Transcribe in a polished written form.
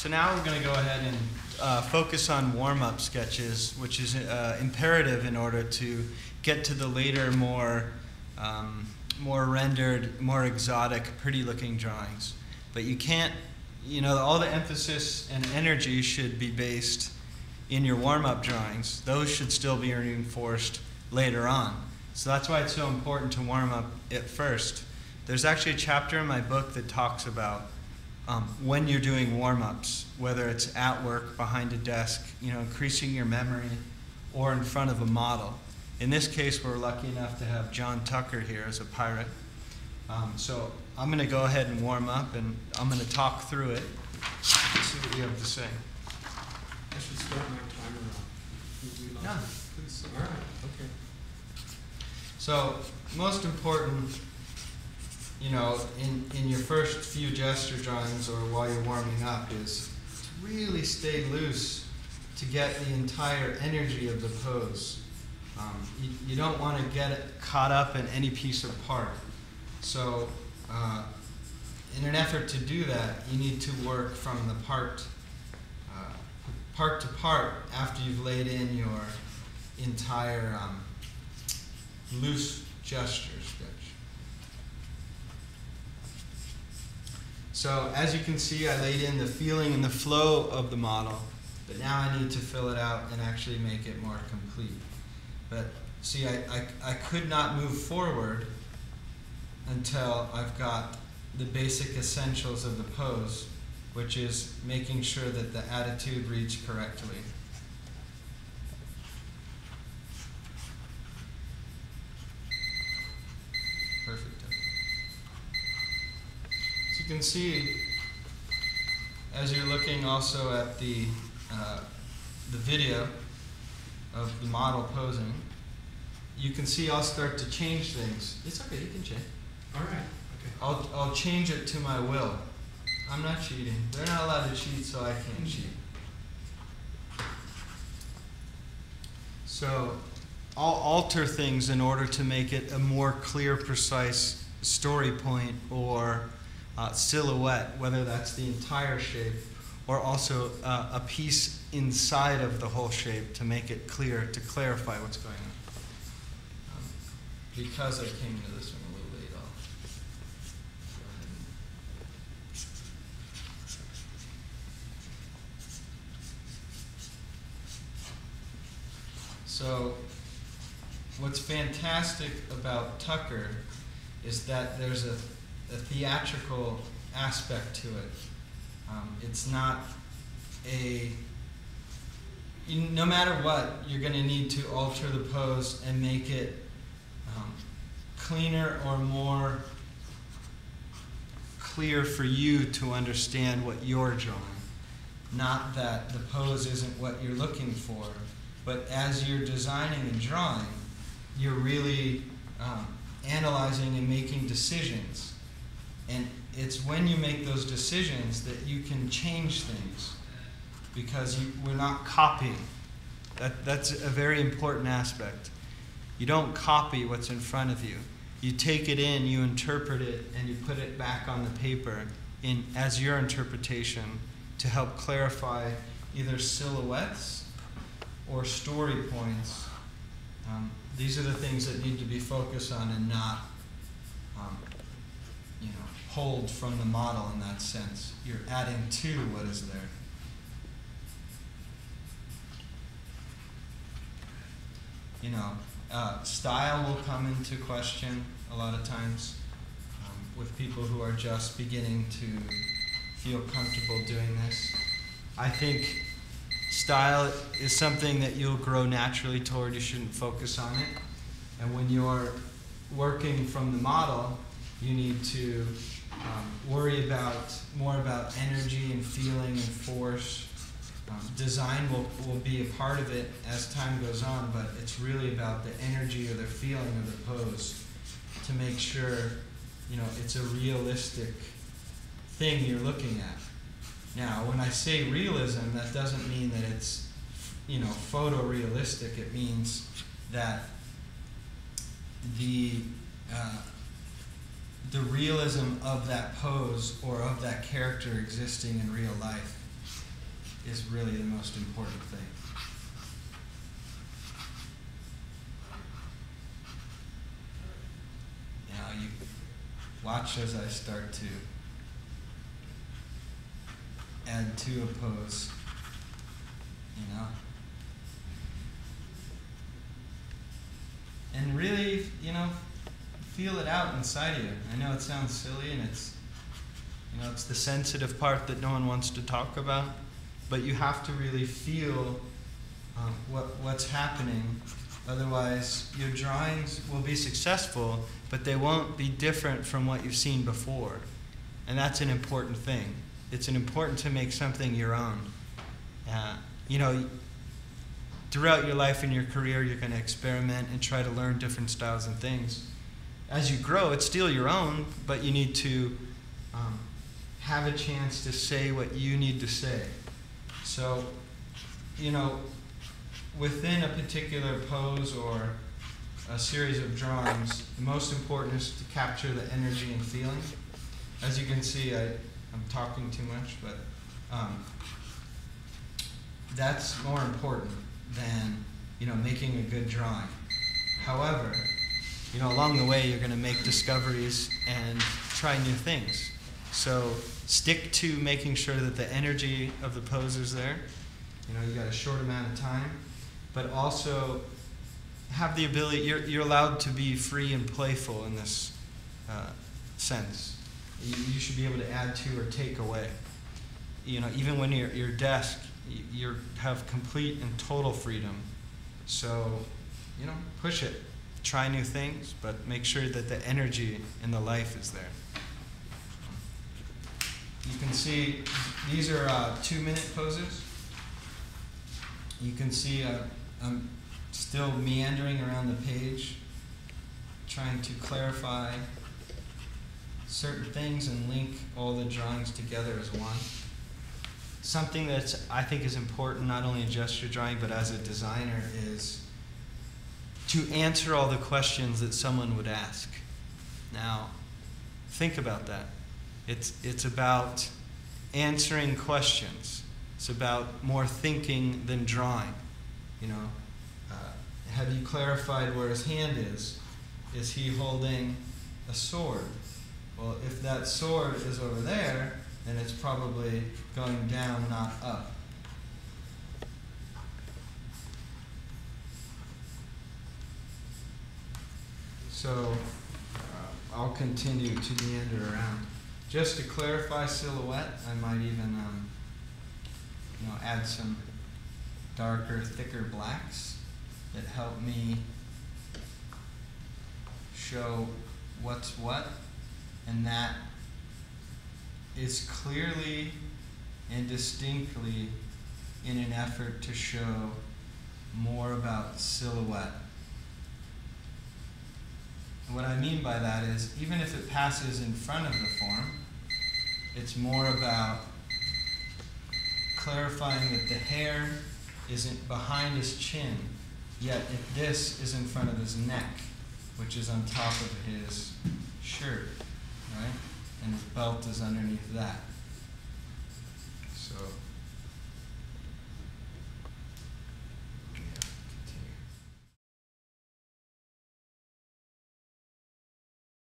So now we're going to go ahead and focus on warm-up sketches, which is imperative in order to get to the later, more rendered, more exotic, pretty-looking drawings. But you can't, all the emphasis and energy should be based in your warm-up drawings. Those should still be reinforced later on. So that's why it's so important to warm up it first. There's actually a chapter in my book that talks about when you're doing warm-ups, whether it's at work, behind a desk, increasing your memory, or in front of a model. In this case, we're lucky enough to have John Tucker here as a pirate. So I'm going to go ahead and warm up, and I'm going to talk through it. Let's see what you have to say. I should start my timer off. No. All right, okay. So most important, in your first few gesture drawings or while you're warming up is to really stay loose to get the entire energy of the pose. You don't want to get caught up in any piece of part. So in an effort to do that, you need to work from the part to part after you've laid in your entire loose gesture sketch. So as you can see, I laid in the feeling and the flow of the model, but now I need to fill it out and actually make it more complete. But see, I could not move forward until I've got the basic essentials of the pose, which is making sure that the attitude reads correctly. Perfect. So you can see, as you're looking also at the video of the model posing, you can see I'll start to change things. It's okay, you can change. All right, okay. I'll change it to my will. I'm not cheating. They're not allowed to cheat, so I can't cheat. So I'll alter things in order to make it a more clear, precise story point or silhouette, whether that's the entire shape or also a piece inside of the whole shape to make it clear, to clarify what's going on. Because I came to this one a little late, I'll go ahead and... So what's fantastic about Tucker is that there's a theatrical aspect to it. It's not no matter what, you're going to need to alter the pose and make it cleaner or more clear for you to understand what you're drawing. Not that the pose isn't what you're looking for, but as you're designing and drawing, you're really analyzing and making decisions. And it's when you make those decisions that you can change things, because we're not copying. That's a very important aspect. You don't copy what's in front of you. You take it in, you interpret it, and you put it back on the paper as your interpretation to help clarify either silhouettes or story points. These are the things that need to be focused on and not pulled from the model in that sense. You're adding to what is there. Style will come into question a lot of times with people who are just beginning to feel comfortable doing this. I think style is something that you'll grow naturally toward. You shouldn't focus on it. And when you're working from the model, you need to worry more about energy and feeling and force. Design will be a part of it as time goes on, but it's really about the energy or the feeling of the pose to make sure it's a realistic thing you're looking at. Now, when I say realism, that doesn't mean that it's photorealistic. It means that the realism of that pose or of that character existing in real life is really the most important thing. You know, you watch as I start to add to a pose, you know. And really, you know, feel it out inside of you. I know it sounds silly, and it's, you know, it's the sensitive part that no one wants to talk about, but you have to really feel what's happening. Otherwise, your drawings will be successful, but they won't be different from what you've seen before. And that's an important thing. It's important to make something your own. You know, throughout your life and your career, you're going to experiment and try to learn different styles and things. As you grow, it's still your own, but you need to have a chance to say what you need to say. So, you know, within a particular pose or a series of drawings, the most important is to capture the energy and feeling. As you can see, I'm talking too much, but that's more important than, you know, making a good drawing. However, you know, along the way, you're going to make discoveries and try new things. So stick to making sure that the energy of the pose is there. You know, you got a short amount of time, but also have the ability, you're allowed to be free and playful in this sense. You should be able to add to or take away. You know, even when you're at your desk, you have complete and total freedom. So, you know, push it. Try new things, but make sure that the energy and the life is there. You can see these are 2-minute poses. You can see I'm still meandering around the page, trying to clarify certain things and link all the drawings together as one. Something that I think is important, not only in gesture drawing, but as a designer, is to answer all the questions that someone would ask. Now, think about that. It's about answering questions. It's about more thinking than drawing. You know, have you clarified where his hand is? Is he holding a sword? Well, if that sword is over there, then it's probably going down, not up. So I'll continue to meander around. Just to clarify silhouette, I might even you know, add some darker, thicker blacks that help me show what's what, and that is clearly and distinctly in an effort to show more about silhouette. And what I mean by that is, even if it passes in front of the form, it's more about clarifying that the hair isn't behind his chin, yet if this is in front of his neck, which is on top of his shirt, right? And his belt is underneath that.